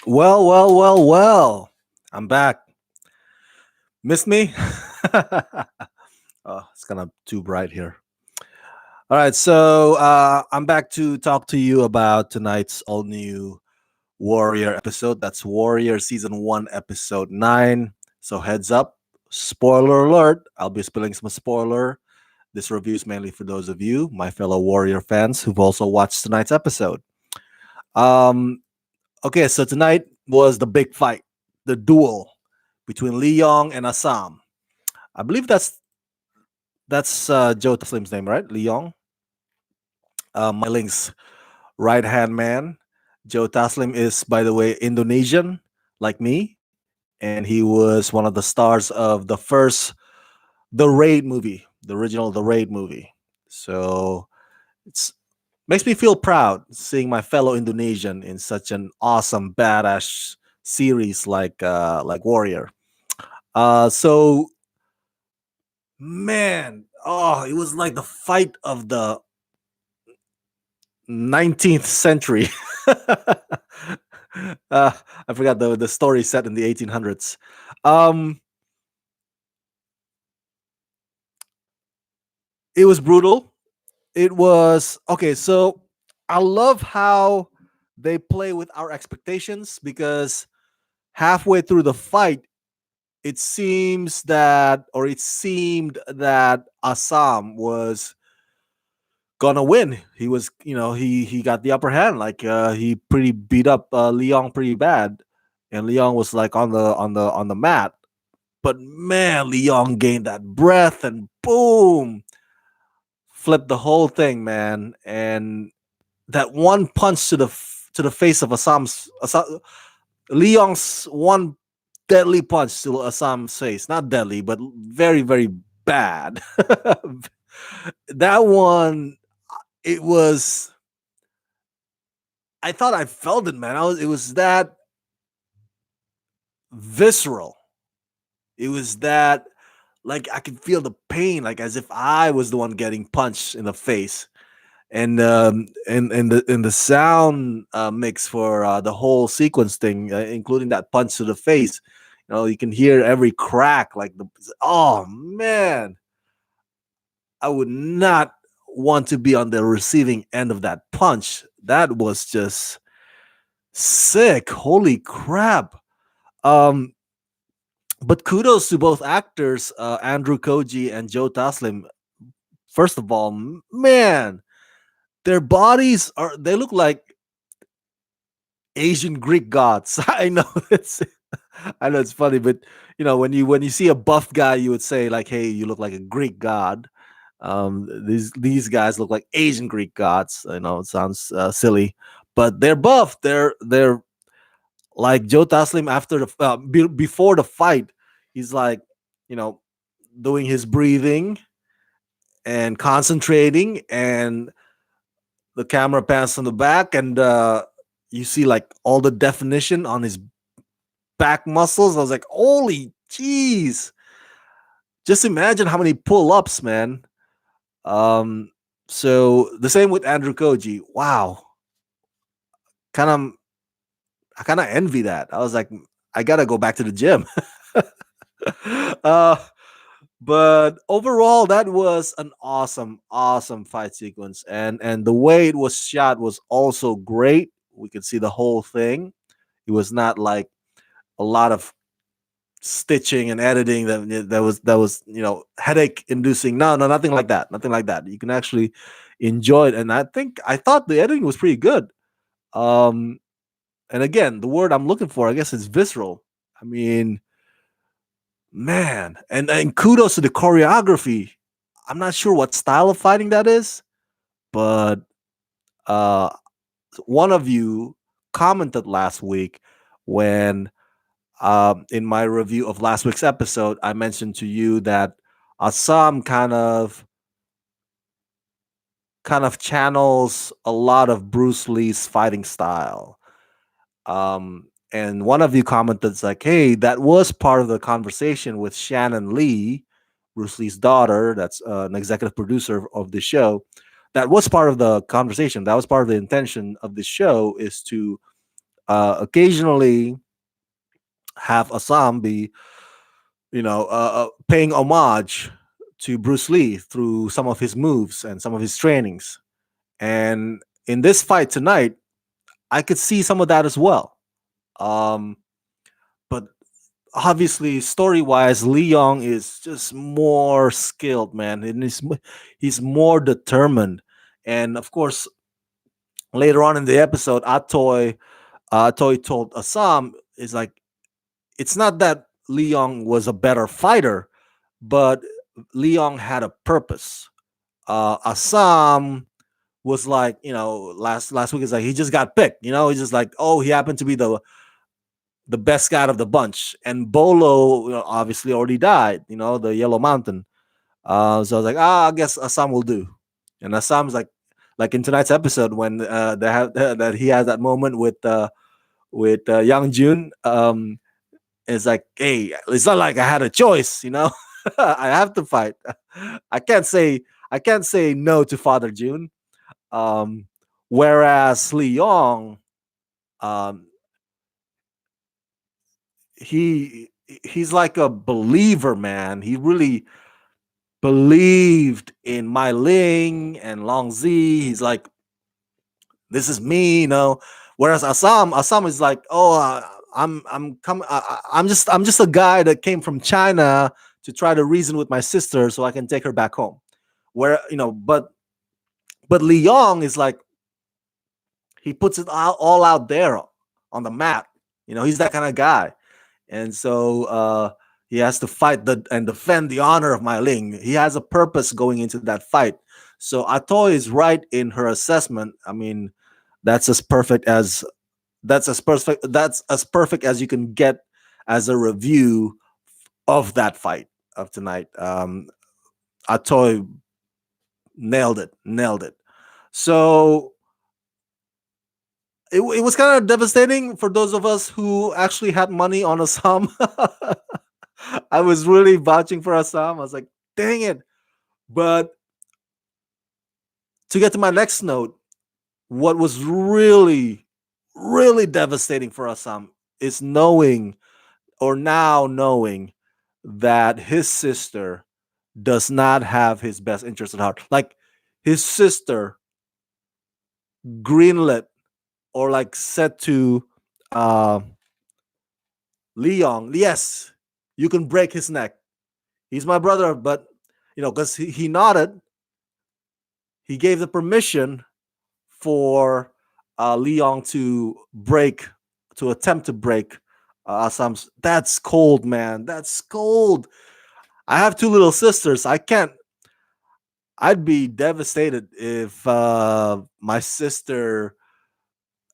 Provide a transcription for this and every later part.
Well. I'm back. Missed me? Oh, it's kind of too bright here. All right, so I'm back to talk to you about tonight's all new Warrior episode. That's Warrior Season 1, Episode 9. So, heads up, spoiler alert. I'll be spilling some spoiler. This review is mainly for those of you, my fellow Warrior fans, who've also watched tonight's episode. Um, okay, so tonight was the big fight, the duel between Lee Yong and Assam. I believe that's Joe Taslim's name, right? Lee Yong, my link's right hand man. Joe Taslim is, by the way, Indonesian, like me, and he was one of the stars of the first The Raid movie, the original The Raid movie. So it's makes me feel proud seeing my fellow Indonesian in such an awesome, badass series like Warrior. So man, oh, it was like the fight of the 19th century. I forgot the story set in the 1800s. Um, it was brutal. It was okay. So I love how they play with our expectations because halfway through the fight, it seemed that Assam was gonna win. He was, he got the upper hand. Like he pretty beat up Leong pretty bad, and Leong was like on the mat. But man, Leong gained that breath and boom, flipped the whole thing, man. And that one punch to the face of Leong's one deadly punch to Assam's face. Not deadly, but very, very bad. That one, it was. I thought I felt it, man. It was that visceral. It was that, like, I could feel the pain, like as if I was the one getting punched in the face. And the sound mix for the whole sequence thing, including that punch to the face, you can hear every crack. Oh man, I would not want to be on the receiving end of that punch. That was just sick. Holy crap. Um, but kudos to both actors, Andrew Koji and Joe Taslim. First of all, man, their bodies they look like Asian Greek gods. I know it's funny, but when you see a buff guy, you would say like, "Hey, you look like a Greek god." These guys look like Asian Greek gods. I know it sounds silly, but they're buff. They're like Joe Taslim after before the fight. He's like, you know, doing his breathing and concentrating, and the camera pans on the back, and you see like all the definition on his back muscles. I was like, holy jeez. Just imagine how many pull-ups, man. So the same with Andrew Koji. Wow. Kind of I kind of envy that. I was like, I gotta go back to the gym. uh but overall, that was an awesome fight sequence. And the way it was shot was also great. We could see the whole thing. It was not like a lot of stitching and editing that was headache inducing. No, nothing like that. Nothing like that. You can actually enjoy it. And I thought the editing was pretty good. Um and again, the word I'm looking for, I guess, is visceral. I mean, man, and kudos to the choreography. I'm not sure what style of fighting that is, but uh one of you commented last week when in my review of last week's episode, I mentioned to you that Assam kind of channels a lot of Bruce Lee's fighting style. And one of you commented, it's like, hey, that was part of the conversation with Shannon Lee, Bruce Lee's daughter. That's an executive producer of the show. That was part of the conversation. That was part of the intention of the show, is to occasionally have Assam be, paying homage to Bruce Lee through some of his moves and some of his trainings. And in this fight tonight, I could see some of that as well. Um, but obviously, story wise, Lee Young is just more skilled, man, and he's more determined. And of course, later on in the episode, Atoy told Assam is like, it's not that Lee Young was a better fighter, but Lee Young had a purpose. Assam was like, last week is like he just got picked. He's just like, oh, he happened to be the best guy of the bunch, and Bolo, obviously already died. The Yellow Mountain. So I was like, I guess Assam will do. And Assam's like in tonight's episode when they have that he has that moment with Young Jun. It's like, hey, it's not like I had a choice. I have to fight. I can't say I can't say no to Father June. Um, Whereas Lee Yong, um, he's like a believer, man. He really believed in Mai Ling and Long Zi. He's like, this is me. Whereas Assam is like, oh, I'm coming. I'm just a guy that came from China to try to reason with my sister so I can take her back home. But Li Yong is like, he puts it all out there on the mat. He's that kind of guy, and so he has to fight and defend the honor of Mai Ling. He has a purpose going into that fight. So Ato is right in her assessment. I mean, that's as perfect as that's as perfect as you can get as a review of that fight of tonight. Atoy nailed it. So it was kind of devastating for those of us who actually had money on Assam. I was really vouching for Assam. I was like, dang it. But to get to my next note, what was really, really devastating for Assam is knowing that his sister does not have his best interest at heart. Like, his sister greenlit or like said to uh, Leon, yes, you can break his neck. He's my brother, but because he nodded, he gave the permission for Leon to attempt to break Assam's. That's cold, man. That's cold. I have two little sisters. I can't. I'd be devastated if my sister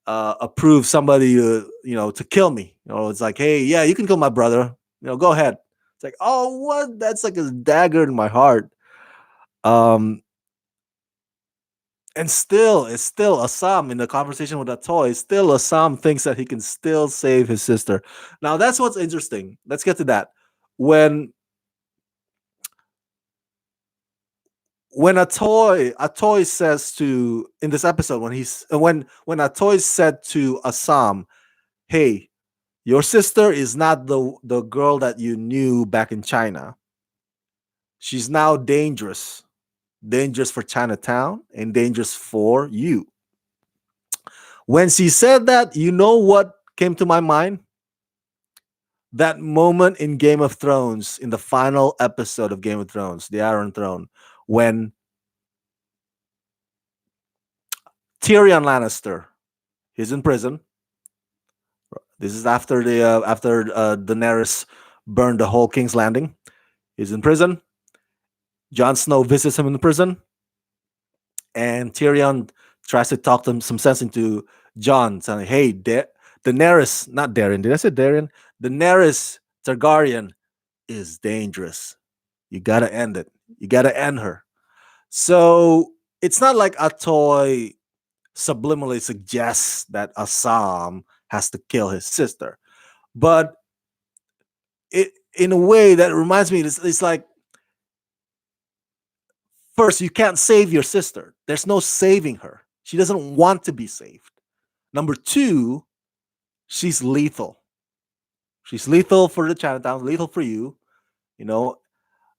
approved somebody to kill me. It's like, hey, yeah, you can kill my brother. Go ahead. It's like, oh, what? That's like a dagger in my heart. Um, and still, it's still Assam in the conversation with that toy. Still, Assam thinks that he can still save his sister. Now, that's what's interesting. Let's get to that. When a toy says to in this episode when a toy said to Assam, "Hey, your sister is not the girl that you knew back in China. She's now dangerous for Chinatown and dangerous for you." When she said that, you know what came to my mind? That moment in Game of Thrones, in the final episode of Game of Thrones, the Iron Throne, when Tyrion Lannister, he's in prison. This is after Daenerys burned the whole King's Landing. He's in prison. Jon Snow visits him in the prison, and Tyrion tries to talk them some sense into Jon, saying, "Hey, Daenerys, not Darren. Did I say Darren? Daenerys Targaryen is dangerous. You gotta end it. You gotta end her." So it's not like Atoy subliminally suggests that Assam has to kill his sister, but it in a way that reminds me, it's like, first, you can't save your sister. There's no saving her. She doesn't want to be saved. Number two, she's lethal. She's lethal for the Chinatown, lethal for you. You know,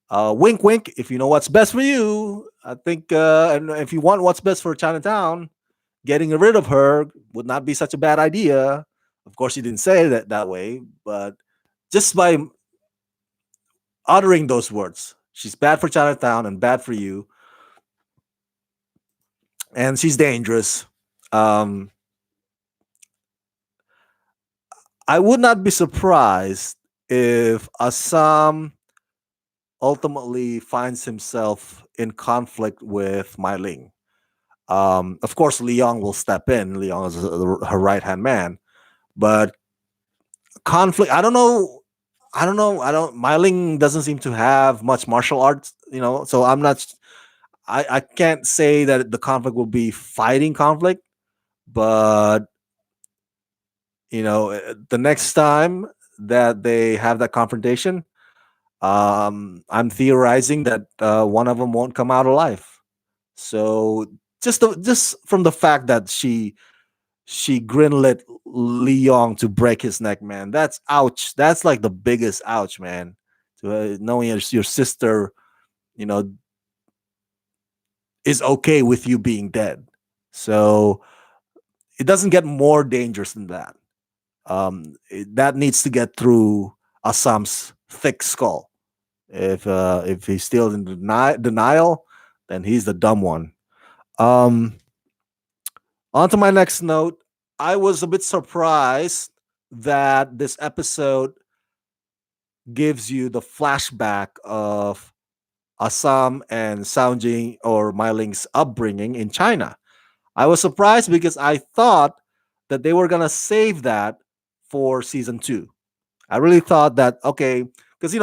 wink, wink. If you know what's best for you, I think, and if you want what's best for Chinatown, getting rid of her would not be such a bad idea. Of course, he didn't say that way, but just by uttering those words, she's bad for Chinatown and bad for you, and she's dangerous. Um, I would not be surprised if Assam ultimately finds himself in conflict with Mai Ling. Of course, Leong will step in. Leong is her right hand man, but conflict. I don't know. I don't know. I don't. Myling doesn't seem to have much martial arts, So I'm not. I can't say that the conflict will be fighting conflict, but the next time that they have that confrontation, I'm theorizing that one of them won't come out alive. So just from the fact that she greenlit Lee Yong to break his neck, man. That's ouch. That's like the biggest ouch, man. To knowing your sister, you know, is okay with you being dead. So it doesn't get more dangerous than that. That needs to get through Assam's thick skull. If he's still in denial, then he's the dumb one. Um, On to my next note. I was a bit surprised that this episode gives you the flashback of Assam and Soundjing or Myling's upbringing in China. I was surprised because I thought that they were gonna save that for season two. I really thought that okay, because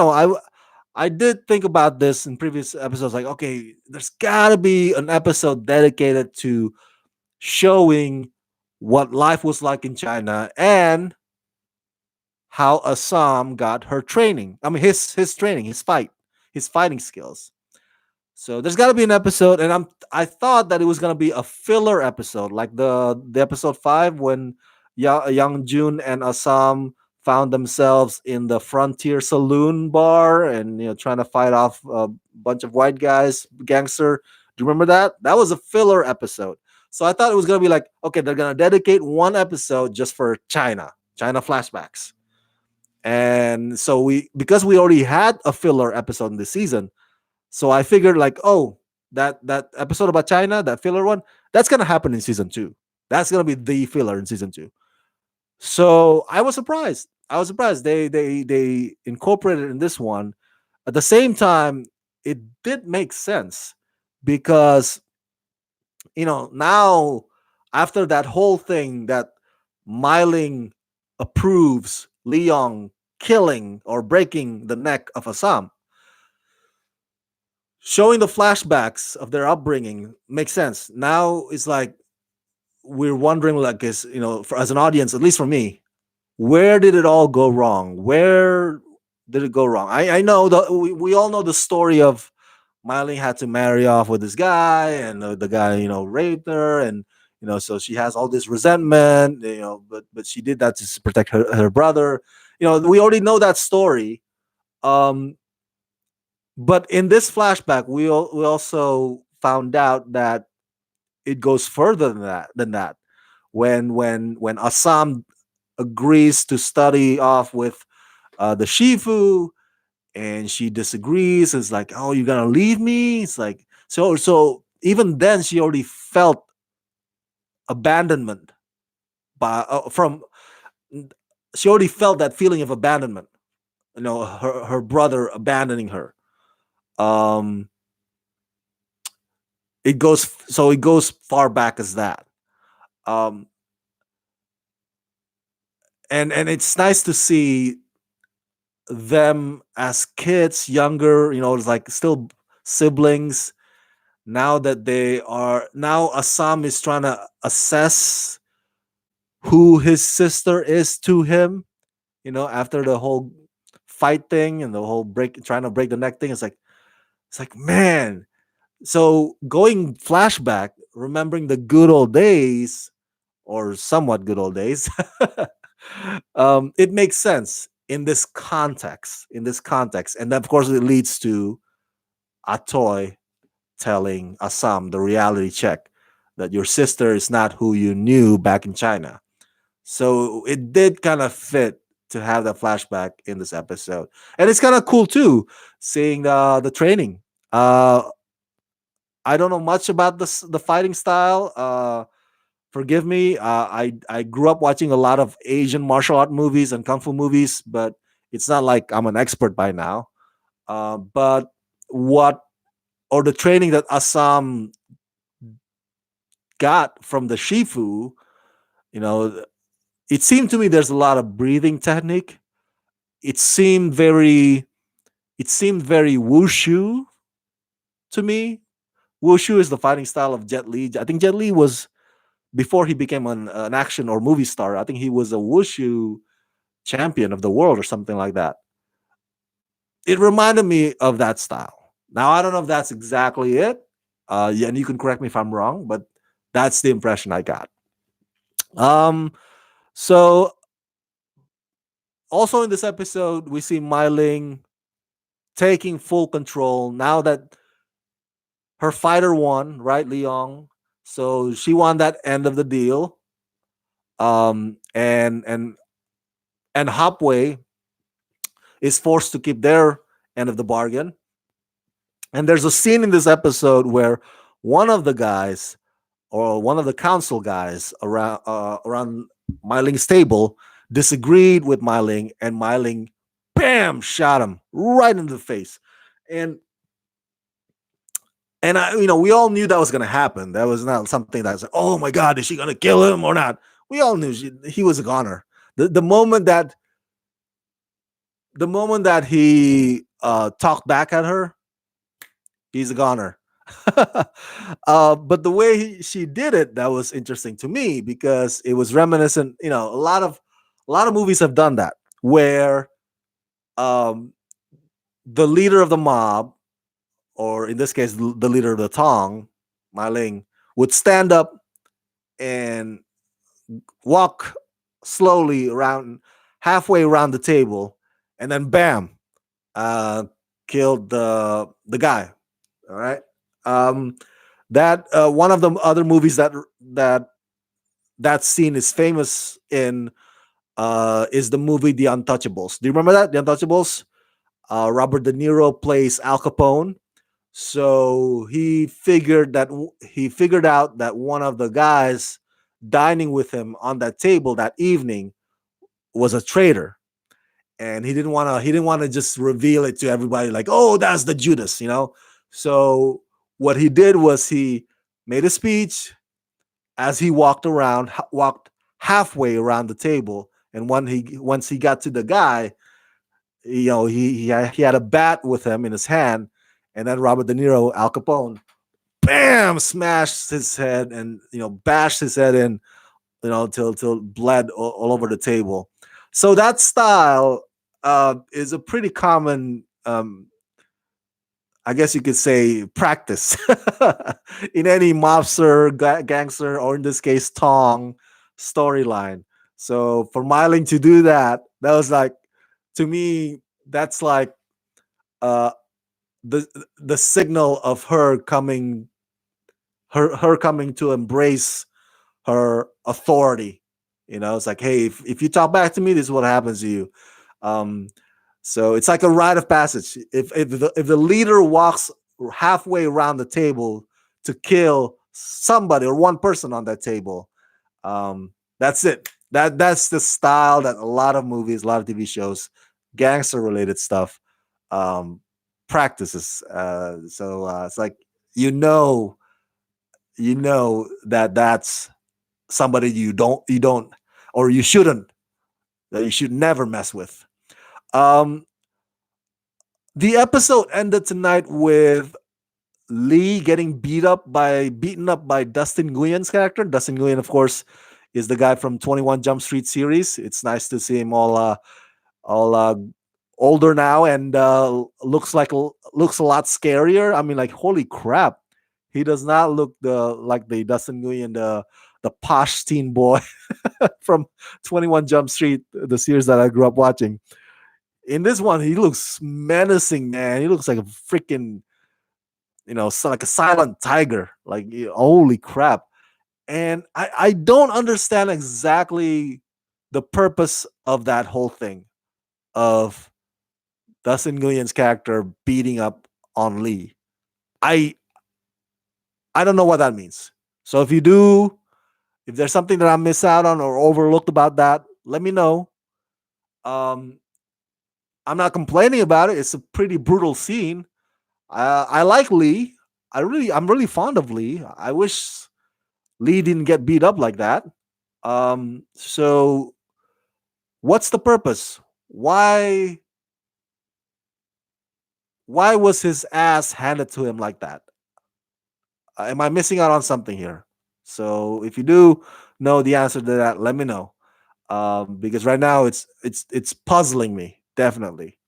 I did think about this in previous episodes. Like, okay, there's gotta be an episode dedicated to showing what life was like in China and how Assam got her training. I mean, his training, his fighting skills. So there's got to be an episode, and I thought that it was gonna be a filler episode, like the episode 5 when Young Jun and Assam found themselves in the Frontier Saloon bar and trying to fight off a bunch of white guys, gangster. Do you remember that? That was a filler episode. So I thought it was gonna be like, okay, they're gonna dedicate one episode just for China flashbacks. And so because we already had a filler episode in this season, so I figured like, oh, that episode about China, that filler one, that's gonna happen in season 2. That's gonna be the filler in season 2. So I was surprised. They incorporated it in this one. At the same time, it did make sense because now after that whole thing that Myling approves Leong killing or breaking the neck of Assam, showing the flashbacks of their upbringing makes sense. Now it's like we're wondering, like, as an audience, at least for me, where did it all go wrong? Where did it go wrong? I know that we all know the story of Miley had to marry off with this guy, and the guy, raped her, and so she has all this resentment, but she did that to protect her brother. We already know that story. Um, but in this flashback, we also found out that it goes further than that. When Assam agrees to study off with the Shifu, and she disagrees. It's like, oh, you're gonna leave me? It's like so even then she already felt abandonment by from she already felt that feeling of abandonment. Her brother abandoning her. Um, it goes far back as that. Um, and it's nice to see them as kids, younger. It's like still siblings. Now Assam is trying to assess who his sister is to him, after the whole fight thing and the whole trying to break the neck thing. It's like, man. So going flashback, remembering the good old days, or somewhat good old days, It makes sense in this context. In this context, and of course, it leads to Atoy telling Assam the reality check that your sister is not who you knew back in China. So it did kind of fit to have that flashback in this episode, and it's kind of cool too, seeing the training. Uh, I don't know much about the fighting style. Forgive me. I grew up watching a lot of Asian martial art movies and kung fu movies, but it's not like I'm an expert by now. But what or the training that Assam got from the Shifu, you know, it seemed to me there's a lot of breathing technique. It seemed very it seemed very wushu to me. Wushu is the fighting style of Jet Li. I think Jet Li was before he became an action or movie star. I think he was a wushu champion of the world or something like that. It reminded me of that style. Now I don't know if that's exactly it. Yeah, and you can correct me if I'm wrong, but that's the impression I got. Um, so also in this episode, we see Myling taking full control now that her fighter won, right, Leong? So she won that end of the deal. And Hopway is forced to keep their end of the bargain. And there's a scene in this episode where one of the guys or one of the council guys around Myling's table disagreed with Myling, and Myling, bam, shot him right in the face. And we all knew that was going to happen. That was not something that's like, oh my God, is she going to kill him or not? We all knew he was a goner. The moment that he talked back at her, he's a goner. But the way she did it, that was interesting to me because it was reminiscent. A lot of movies have done that where um, the leader of the mob, or in this case, the leader of the Tong, Ma Ling, would stand up and walk slowly around, halfway around the table, and then bam, uh, killed the guy. All right. Um, that one of the other movies that scene is famous in is the movie The Untouchables. Do you remember that, The Untouchables? Robert De Niro plays Al Capone. So he figured out that one of the guys dining with him on that table that evening was a traitor, and he didn't want to just reveal it to everybody like, oh, that's the Judas. So what he did was he made a speech as he walked halfway around the table, and once he got to the guy, he had a bat with him in his hand, and then Robert De Niro, Al Capone, bam, smashed his head and bashed his head in, till bled all over the table. So that style is a pretty common, I guess you could say, practice in any mobster, gangster, or in this case, Tong storyline. So for Myling to do that, that was like, to me, that's like uh, the the signal of her coming to embrace her authority. It's like, hey, if you talk back to me, this is what happens to you. Um, so it's like a rite of passage. If the leader walks halfway around the table to kill somebody or one person on that table, that's it. That's the style that a lot of movies, a lot of TV shows, gangster related stuff, um, practices. So it's like, you know that that's somebody you don't or you shouldn't that you should never mess with. Um, the episode ended tonight with Lee getting beaten up by Dustin Nguyen's character. Dustin Nguyen, of course, is the guy from 21 Jump Street series. It's nice to see him all older now, and looks a lot scarier. I mean, like, holy crap, he does not look like the Dustin Nguyen, the posh teen boy from 21 Jump Street, the series that I grew up watching. In this one, he looks menacing, man. He looks like a freaking, like a silent tiger. Like, holy crap. And I don't understand exactly the purpose of that whole thing of Dustin Nguyen's character beating up on Lee. I I don't know what that means. So if you do, if there's something that I miss out on or overlooked about that, let me know. Um, I'm not complaining about it. It's a pretty brutal scene. I like Lee. I'm really fond of Lee. I wish Lee didn't get beat up like that. So what's the purpose? Why was his ass handed to him like that? Am I missing out on something here? So if you do know the answer to that, let me know. Because right now it's puzzling me definitely.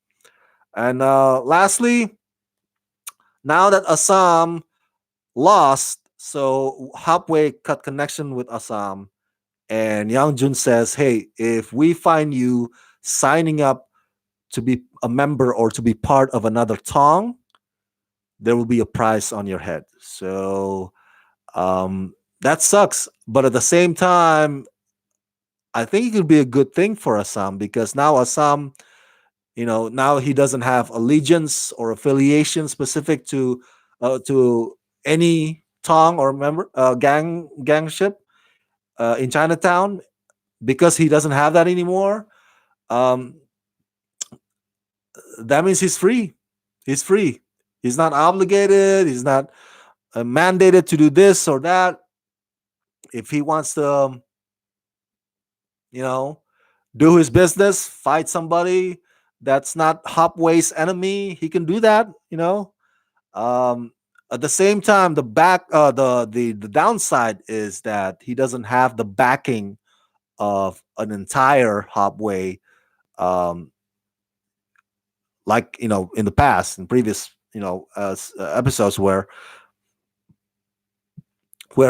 And lastly, now that Assam lost, so Hapway cut connection with Assam, and Yang Jun says, "Hey, if we find you signing up to be a member or to be part of another Tong, there will be a price on your head." So that sucks, but at the same time, I think it could be a good thing for Assam because now Assam, now he doesn't have allegiance or affiliation specific to any Tong or member gangship in Chinatown because he doesn't have that anymore. Um, that means he's free. He's free. He's not obligated. He's not mandated to do this or that. If he wants to, you know, do his business, fight somebody that's not Hopway's enemy, he can do that. Um, at the same time, the downside is that he doesn't have the backing of an entire Hopway, um, like in the past, in previous episodes where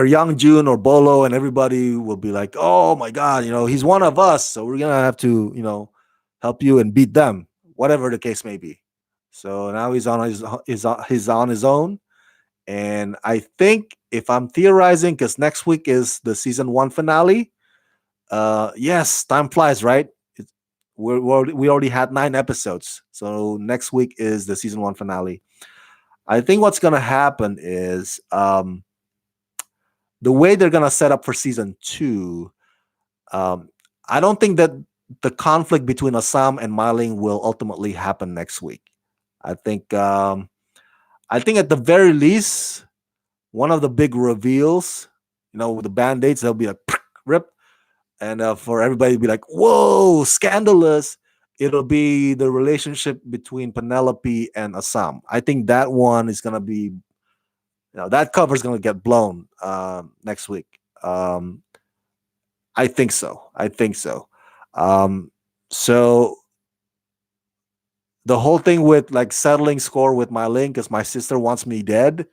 Young Jun or Bolo and everybody will be like, "Oh my God, he's one of us, so we're gonna have to, help you and beat them, whatever the case may be." So now he's on his own, and I think if I'm theorizing, because next week is the season 1 finale. Yes, time flies, right? We already had 9 episodes, so next week is the season 1 finale. I think what's gonna happen is the way they're gonna set up for season 2. Um, I don't think that the conflict between Assam and Myling will ultimately happen next week. I think at the very least, one of the big reveals, with the band-aids, they'll be like rip, and for everybody to be like, "Whoa, scandalous!" It'll be the relationship between Penelope and Assam. I think that one is gonna be, that cover is gonna get blown next week. I think so. I think so. Um, so the whole thing with like settling score with my link because my sister wants me dead,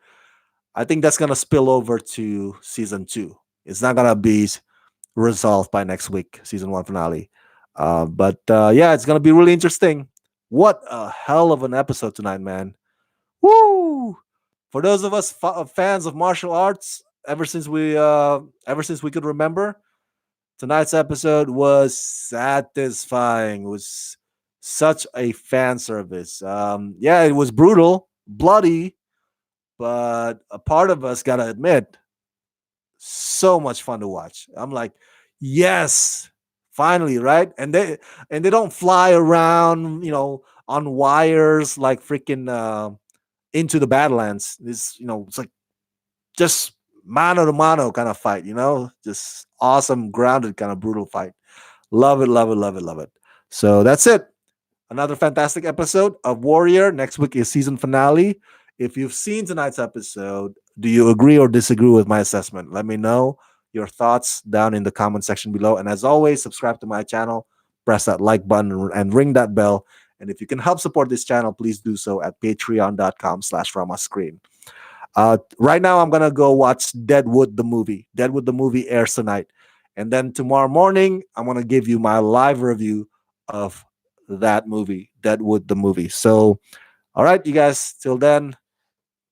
I think that's gonna spill over to season 2. It's not gonna be resolved by next week, season 1 finale. But yeah, it's gonna be really interesting. What a hell of an episode tonight, man! Woo! For those of us fans of martial arts, ever since we could remember, tonight's episode was satisfying. It was such a fan service. Yeah, it was brutal, bloody, but a part of us gotta admit, so much fun to watch. I'm like, yes, finally, right? And they don't fly around, on wires like freaking into the Badlands. It's like just mano to mano kind of fight, just awesome, grounded, kind of brutal fight. Love it, love it, love it, love it. So that's it. Another fantastic episode of Warrior. Next week is season finale. If you've seen tonight's episode, do you agree or disagree with my assessment? Let me know your thoughts down in the comment section below. And as always, subscribe to my channel, press that like button, and ring that bell. And if you can help support this channel, please do so at patreon.com/Rama Screen. Right now, I'm gonna go watch Deadwood the movie. Deadwood the movie airs tonight, and then tomorrow morning, I'm gonna give you my live review of that movie, Deadwood the movie. So, all right, you guys. Till then,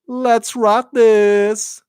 let's rock this.